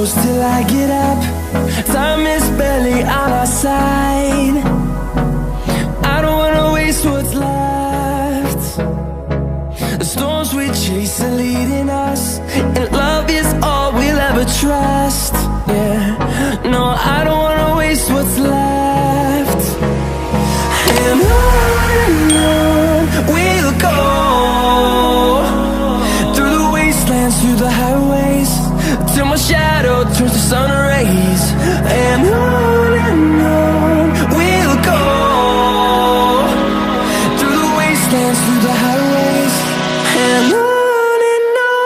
goes till I get up. Time is barely on our side. I don't wanna waste what's left. The storms we chase are leading us, and love is all we'll ever trust. Yeah, no, I don't wanna waste what's left. And on we'll go, through the wastelands, through the highways, till my shadow turns to sun rays. And on we'll go, through the wastelands, through the highways, and on we'll go.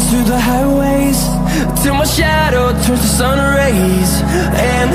Through the highways, till my shadow turns to sun rays. And